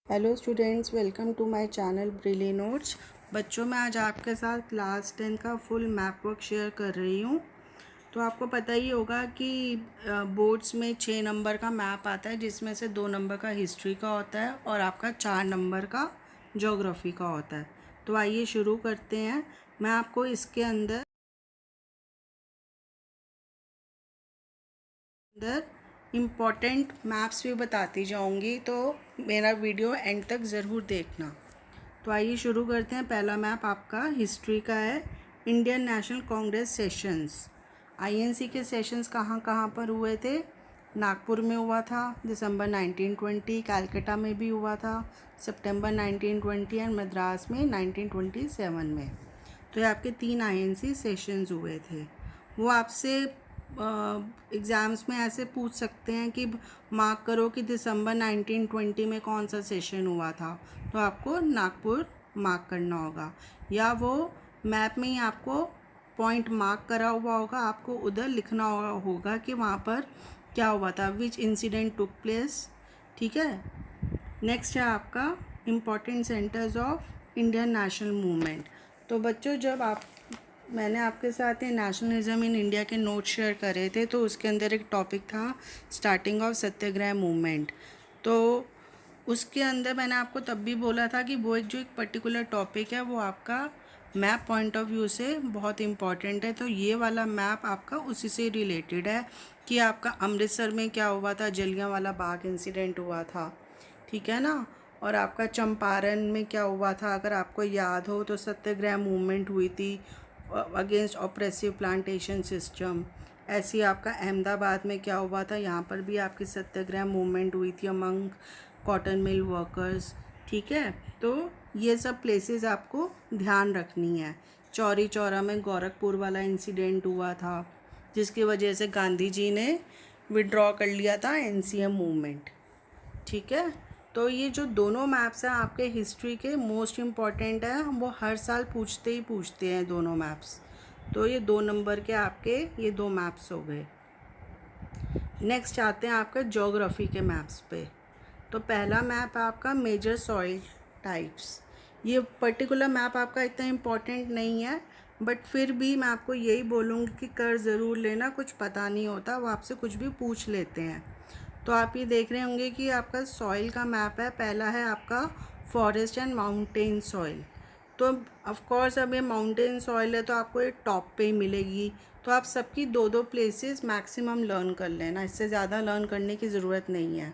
Hello students, welcome to my channel Brilly Notes. बच्चों, मैं आज आपके साथ क्लास 10 का फुल मैप वर्क शेयर कर रही हूँ। तो आपको पता ही होगा कि बोर्ड्स में 6 नंबर का मैप आता है, जिसमें से 2 नंबर का हिस्ट्री का होता है और आपका 4 नंबर का ज्योग्राफी का होता है। तो आइए शुरू करते हैं। मैं आपको इसके अंदर इम्पॉर्टेंट मैप्स भी बताती जाऊंगी, तो मेरा वीडियो एंड तक ज़रूर देखना। तो आइए शुरू करते हैं। पहला मैप आपका हिस्ट्री का है। Indian national Congress sessions, INC के सेशंस कहाँ कहाँ पर हुए थे? नागपुर में हुआ था दिसंबर 1920, कलकत्ता में भी हुआ था सितंबर 1920 एंड मद्रास में 1927 में। तो ये आपके 3 आईएनसी सेशंस हुए थे। वो आपसे एग्ज़ाम्स में ऐसे पूछ सकते हैं कि मार्क करो कि दिसंबर 1920 में कौन सा सेशन हुआ था, तो आपको नागपुर मार्क करना होगा, या वो मैप में ही आपको पॉइंट मार्क करा हुआ होगा, आपको उधर लिखना होगा कि वहाँ पर क्या हुआ था, विच इंसिडेंट टुक प्लेस। ठीक है। नेक्स्ट है आपका important centres of Indian national movement. तो बच्चों, जब मैंने आपके साथ ये नेशनलिज्म इन इंडिया के नोट शेयर करे थे, तो उसके अंदर एक टॉपिक था स्टार्टिंग ऑफ सत्याग्रह मूवमेंट। तो उसके अंदर मैंने आपको तब भी बोला था कि वो एक पर्टिकुलर टॉपिक है, वो आपका मैप पॉइंट ऑफ व्यू से बहुत इम्पॉर्टेंट है। तो ये वाला मैप आपका उसी से रिलेटेड है कि आपका अमृतसर में क्या हुआ था, जलियांवाला बाग इंसिडेंट हुआ था, ठीक है ना। और आपका चंपारण में क्या हुआ था, अगर आपको याद हो तो सत्याग्रह मूवमेंट हुई थी अगेंस्ट ऑप्रेसिव प्लांटेशन सिस्टम। ऐसी आपका अहमदाबाद में क्या हुआ था, यहाँ पर भी आपकी सत्याग्रह मूवमेंट हुई थी अमंग कॉटन मिल वर्कर्स। ठीक है। तो ये सब प्लेसेस आपको ध्यान रखनी है। चौरी चौरा में गोरखपुर वाला इंसिडेंट हुआ था, जिसकी वजह से गांधी जी ने विड्रॉ कर लिया था एनसीएम मूवमेंट। ठीक है। तो ये जो दोनों मैप्स हैं आपके हिस्ट्री के मोस्ट इम्पॉर्टेंट है, वो हर साल पूछते हैं दोनों मैप्स। तो ये 2 नंबर के आपके ये 2 मैप्स हो गए। नेक्स्ट आते हैं आपका ज्योग्राफी के मैप्स पे। तो पहला मैप है आपका मेजर सॉइल टाइप्स। ये पर्टिकुलर मैप आपका इतना इम्पॉर्टेंट नहीं है, बट फिर भी मैं आपको यही बोलूँगी कि कर ज़रूर लेना, कुछ पता नहीं होता, वो आपसे कुछ भी पूछ लेते हैं। तो आप ये देख रहे होंगे कि आपका सॉइल का मैप है। पहला है आपका फॉरेस्ट एंड माउंटेन सॉइल। तो ऑफ कोर्स अब ये माउंटेन सॉइल है, तो आपको ये टॉप पे ही मिलेगी। तो आप सबकी 2-2 प्लेसेस मैक्सिमम लर्न कर लेना, इससे ज़्यादा लर्न करने की ज़रूरत नहीं है।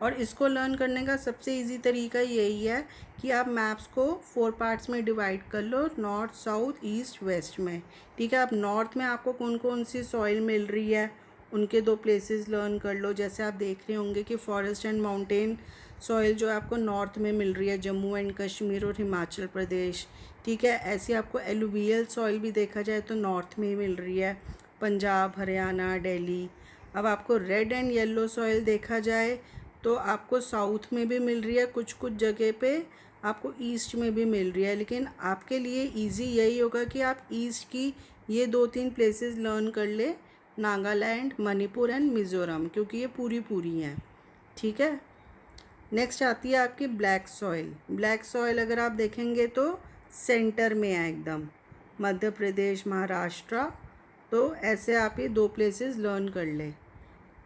और इसको लर्न करने का सबसे इजी तरीका यही है कि आप मैप्स को 4 पार्ट्स में डिवाइड कर लो, नॉर्थ, साउथ, ईस्ट, वेस्ट में। ठीक है। आप नॉर्थ में आपको कौन कौन सी सॉइल मिल रही है, उनके 2 प्लेसेस लर्न कर लो। जैसे आप देख रहे होंगे कि फॉरेस्ट एंड माउंटेन सॉइल जो आपको नॉर्थ में मिल रही है, जम्मू एंड कश्मीर और हिमाचल प्रदेश। ठीक है। ऐसे आपको एलुवियल सॉइल भी देखा जाए तो नॉर्थ में ही मिल रही है, पंजाब, हरियाणा, दिल्ली। अब आपको रेड एंड येलो सॉइल देखा जाए तो आपको साउथ में भी मिल रही है, कुछ कुछ जगह पे आपको ईस्ट में भी मिल रही है। लेकिन आपके लिए इजी यही होगा कि आप ईस्ट की ये 2-3 प्लेसेस लर्न कर ले, नागालैंड, मणिपुर एंड मिज़ोरम, क्योंकि ये पूरी हैं। ठीक है। नेक्स्ट आती है आपकी ब्लैक सॉइल। ब्लैक सॉइल अगर आप देखेंगे तो सेंटर में है एकदम, मध्य प्रदेश, महाराष्ट्र। तो ऐसे आप ये 2 प्लेसेस लर्न कर ले।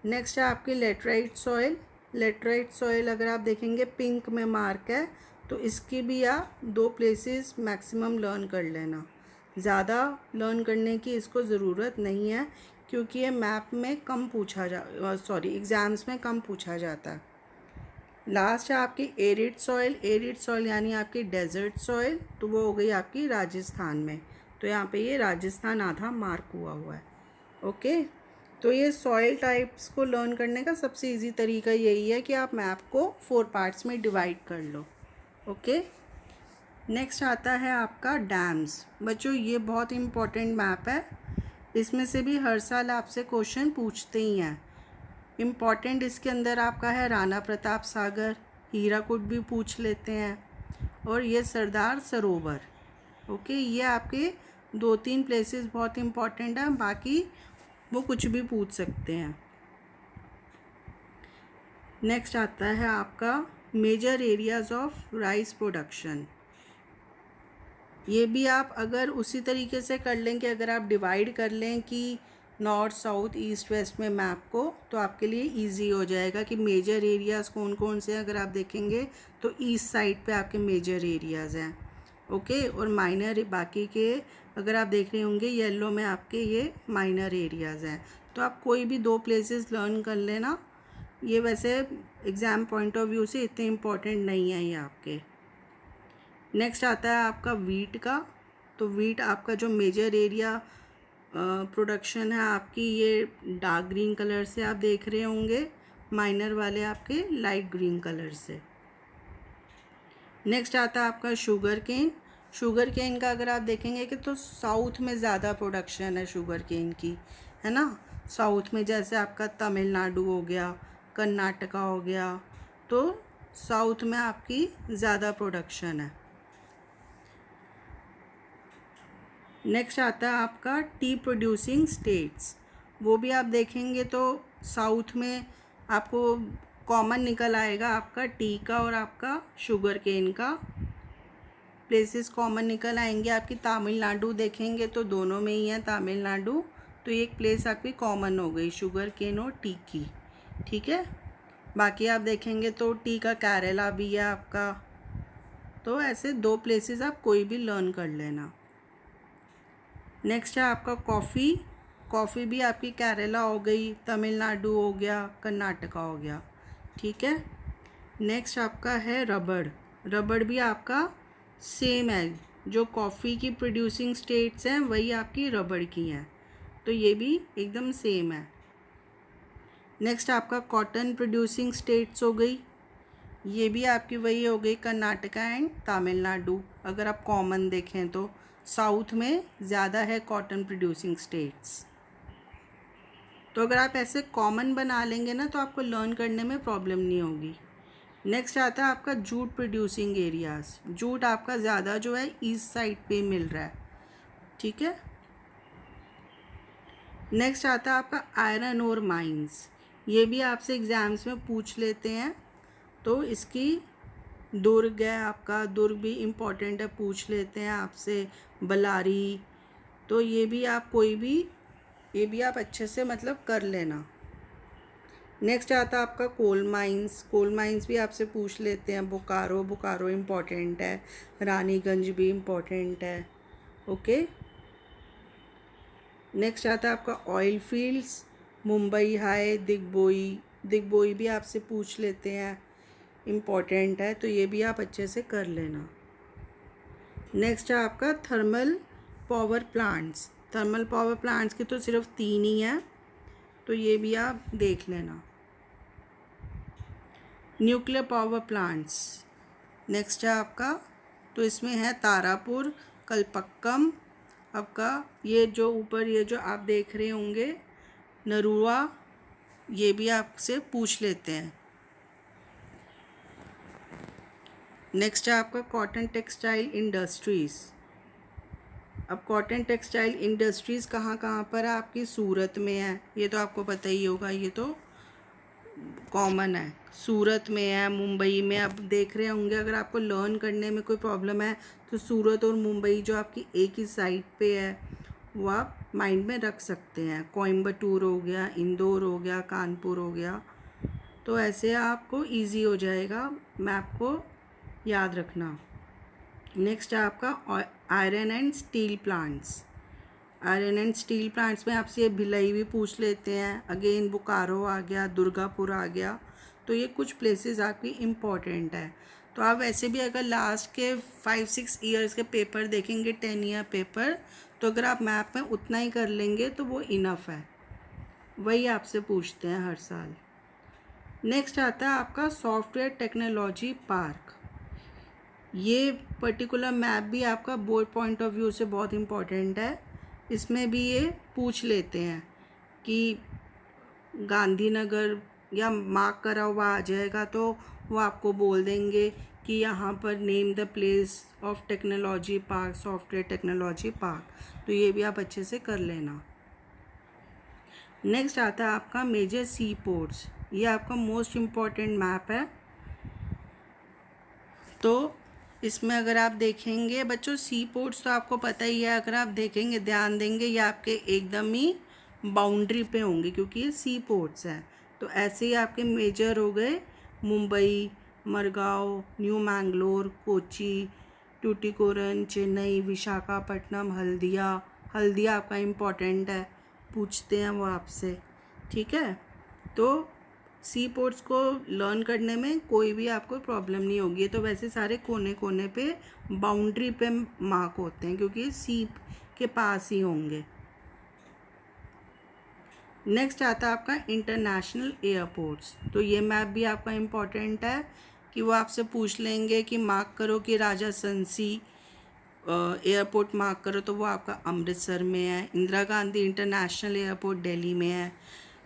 नेक्स्ट है आपकी लेटराइट सॉइल। लेटराइट सॉइल अगर आप देखेंगे पिंक में मार्क है, तो इसकी भी आप 2 प्लेसेस मैक्सिमम लर्न कर लेना। ज़्यादा लर्न करने की इसको ज़रूरत नहीं है, क्योंकि ये मैप में कम एग्ज़ाम्स में कम पूछा जाता है। लास्ट है आपकी एरिड सॉइल। एरिड सॉइल यानी आपकी डेजर्ट सॉइल, तो वो हो गई आपकी राजस्थान में। तो यहाँ पे ये राजस्थान आधा मार्क हुआ है। ओके। तो ये सॉइल टाइप्स को लर्न करने का सबसे इजी तरीका यही है कि आप मैप को 4 पार्ट्स में डिवाइड कर लो। ओके। नेक्स्ट आता है आपका डैम्स। बच्चों, ये बहुत इम्पोर्टेंट मैप है, इसमें से भी हर साल आपसे क्वेश्चन पूछते ही हैं। इम्पॉर्टेंट इसके अंदर आपका है राणा प्रताप सागर, हीराकुड भी पूछ लेते हैं, और ये सरदार सरोवर। ओके। ये आपके 2-3 प्लेसेस बहुत इम्पॉर्टेंट हैं, बाकी वो कुछ भी पूछ सकते हैं। नेक्स्ट आता है आपका major areas of rice production. ये भी आप अगर उसी तरीके से कर लें कि अगर आप डिवाइड कर लें कि नॉर्थ साउथ ईस्ट वेस्ट में मैप को, तो आपके लिए इजी हो जाएगा कि मेजर एरियाज़ कौन कौन से हैं। अगर आप देखेंगे तो ईस्ट साइड पे आपके मेजर एरियाज़ हैं, ओके। और माइनर बाकी के अगर आप देख रहे होंगे येलो में आपके ये माइनर एरियाज़ हैं। तो आप कोई भी 2 प्लेसेस लर्न कर लेना। ये वैसे एग्ज़ाम पॉइंट ऑफ व्यू से इतने इम्पॉर्टेंट नहीं है ये आपके। नेक्स्ट आता है आपका वीट का। तो वीट आपका जो मेजर एरिया प्रोडक्शन है आपकी, ये डार्क ग्रीन कलर से आप देख रहे होंगे, माइनर वाले आपके लाइट ग्रीन कलर से। नेक्स्ट आता है आपका शुगर केन। शुगर केन का अगर आप देखेंगे कि तो साउथ में ज़्यादा प्रोडक्शन है शुगर केन की, है ना। साउथ में जैसे आपका तमिलनाडु हो गया, कर्नाटका हो गया, तो साउथ में आपकी ज़्यादा प्रोडक्शन है। नेक्स्ट आता है आपका टी प्रोड्यूसिंग स्टेट्स। वो भी आप देखेंगे तो साउथ में आपको कॉमन निकल आएगा आपका टी का और आपका शुगर केन का प्लेसेस कॉमन निकल आएंगे। आपकी तमिलनाडु देखेंगे तो दोनों में ही है तमिलनाडु, तो एक प्लेस आपकी कॉमन हो गई शुगर केन और टी की, ठीक है। बाकी आप देखेंगे तो टी का केरला भी है आपका। तो ऐसे 2 प्लेसेस आप कोई भी लर्न कर लेना। नेक्स्ट है आपका कॉफ़ी। कॉफ़ी भी आपकी केरला हो गई, तमिलनाडु हो गया, कर्नाटका हो गया, ठीक है। नेक्स्ट आपका है रबड़। रबड़ भी आपका सेम है, जो कॉफ़ी की प्रोड्यूसिंग स्टेट्स हैं वही आपकी रबड़ की हैं, तो ये भी एकदम सेम है। नेक्स्ट आपका कॉटन प्रोड्यूसिंग स्टेट्स हो गई, ये भी आपकी वही हो गई कर्नाटका एंड तमिलनाडु। अगर आप कॉमन देखें तो साउथ में ज़्यादा है कॉटन प्रोड्यूसिंग स्टेट्स। तो अगर आप ऐसे कॉमन बना लेंगे ना तो आपको लर्न करने में प्रॉब्लम नहीं होगी। नेक्स्ट आता है आपका जूट प्रोड्यूसिंग एरियाज़। जूट आपका ज़्यादा जो है ईस्ट साइड पे मिल रहा है, ठीक है। नेक्स्ट आता है आपका आयरन ओर माइंस। ये भी आपसे एग्ज़ाम्स में पूछ लेते हैं, तो इसकी दुर्ग है आपका, दुर्ग भी इम्पॉर्टेंट है, पूछ लेते हैं आपसे, बलारी। तो ये भी आप कोई भी, ये भी आप अच्छे से मतलब कर लेना। नेक्स्ट आता है आपका कोल माइंस। कोल माइंस भी आपसे पूछ लेते हैं, बोकारो, बोकारो इम्पॉर्टेंट है, रानीगंज भी इम्पॉर्टेंट है, ओके। नेक्स्ट आता है आपका oil fields, Mumbai high, Digboi. Digboi भी आपसे पूछ लेते हैं, इम्पॉर्टेंट है, तो ये भी आप अच्छे से कर लेना। नेक्स्ट है आपका thermal power plants. Thermal power plants की तो सिर्फ 3 ही हैं, तो ये भी आप देख लेना। न्यूक्लियर पावर प्लांट्स नेक्स्ट है आपका, तो इसमें है तारापुर, कलपक्कम, आपका ये जो ऊपर ये जो आप देख रहे होंगे नरुआ, ये भी आपसे पूछ लेते हैं। नेक्स्ट है आपका कॉटन टेक्सटाइल इंडस्ट्रीज़। अब कॉटन टेक्सटाइल इंडस्ट्रीज़ कहाँ कहाँ पर है आपकी, सूरत में है, ये तो आपको पता ही होगा, ये तो कॉमन है, सूरत में है, मुंबई में। आप देख रहे होंगे अगर आपको लर्न करने में कोई प्रॉब्लम है तो सूरत और मुंबई जो आपकी एक ही साइड पे है वो आप माइंड में रख सकते हैं। कोयम्बटूर हो गया, इंदौर हो गया, कानपुर हो गया, तो ऐसे आपको इजी हो जाएगा मैप को याद रखना। नेक्स्ट है आपका iron and steel plants. Iron and steel plants में आपसे भिलाई भी पूछ लेते हैं, अगेन बोकारो आ गया, दुर्गापुर आ गया, तो ये कुछ प्लेसेस आपकी इम्पॉर्टेंट है। तो आप वैसे भी अगर लास्ट के 5-6 ईयर्स के पेपर देखेंगे, 10 ईयर पेपर, तो अगर आप मैप में उतना ही कर लेंगे तो वो इनफ है, वही आपसे पूछते हैं हर साल। नेक्स्ट आता है आपका सॉफ्टवेयर टेक्नोलॉजी पार्क। ये पर्टिकुलर मैप भी आपका बोर्ड पॉइंट ऑफ व्यू से बहुत इम्पॉर्टेंट है। इसमें भी ये पूछ लेते हैं कि गांधीनगर या मार्क करा हुआ आ जाएगा तो वो आपको बोल देंगे कि यहाँ पर name the place of technology park, software technology park, तो ये भी आप अच्छे से कर लेना। नेक्स्ट आता है आपका मेजर सी पोर्ट्स। ये आपका मोस्ट इम्पॉर्टेंट मैप है। तो इसमें अगर आप देखेंगे बच्चों, सी पोर्ट्स तो आपको पता ही है, अगर आप देखेंगे ध्यान देंगे ये आपके एकदम ही बाउंड्री पे होंगे क्योंकि ये सी पोर्ट्स हैं। तो ऐसे ही आपके मेजर हो गए मुंबई, मरगांव, न्यू मैंगलोर, कोची, टूटिकोरन, चेन्नई, विशाखापट्टनम, हल्दिया आपका इम्पोर्टेंट है, पूछते हैं वो आपसे, ठीक है। तो सी पोर्ट्स को लर्न करने में कोई भी आपको प्रॉब्लम नहीं होगी। तो वैसे सारे कोने कोने पे बाउंड्री पे मार्क होते हैं क्योंकि सी के पास ही होंगे। नेक्स्ट आता है आपका इंटरनेशनल एयरपोर्ट्स। तो ये मैप भी आपका इम्पॉर्टेंट है कि वो आपसे पूछ लेंगे कि मार्क करो कि राजा संसी एयरपोर्ट मार्क करो, तो वो आपका अमृतसर में है। इंदिरा गांधी इंटरनेशनल एयरपोर्ट दिल्ली में है।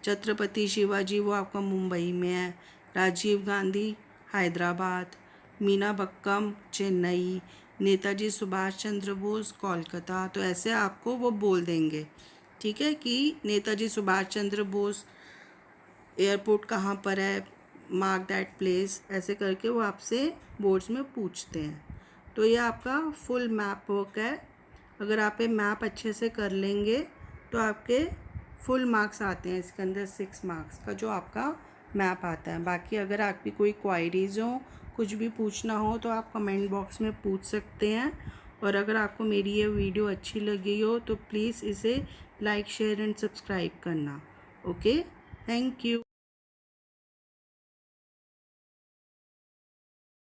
छत्रपति शिवाजी वो आपका मुंबई में है। राजीव गांधी हैदराबाद, मीनाबक्कम चेन्नई, नेताजी सुभाष चंद्र बोस कोलकाता। तो ऐसे आपको वो बोल देंगे, ठीक है, कि नेताजी सुभाष चंद्र बोस एयरपोर्ट कहाँ पर है, मार्क दैट प्लेस, ऐसे करके वो आपसे बोर्ड्स में पूछते हैं। तो ये आपका फुल मैप वर्क है। अगर आप ये मैप अच्छे से कर लेंगे तो आपके फुल मार्क्स आते हैं इसके अंदर, 6 मार्क्स का जो आपका मैप आता है। बाकी अगर आपकी कोई क्वायरीज हो, कुछ भी पूछना हो तो आप कमेंट बॉक्स में पूछ सकते हैं। और अगर आपको मेरी ये वीडियो अच्छी लगी हो तो प्लीज़ इसे लाइक, शेयर एंड सब्सक्राइब करना। Okay, thank you.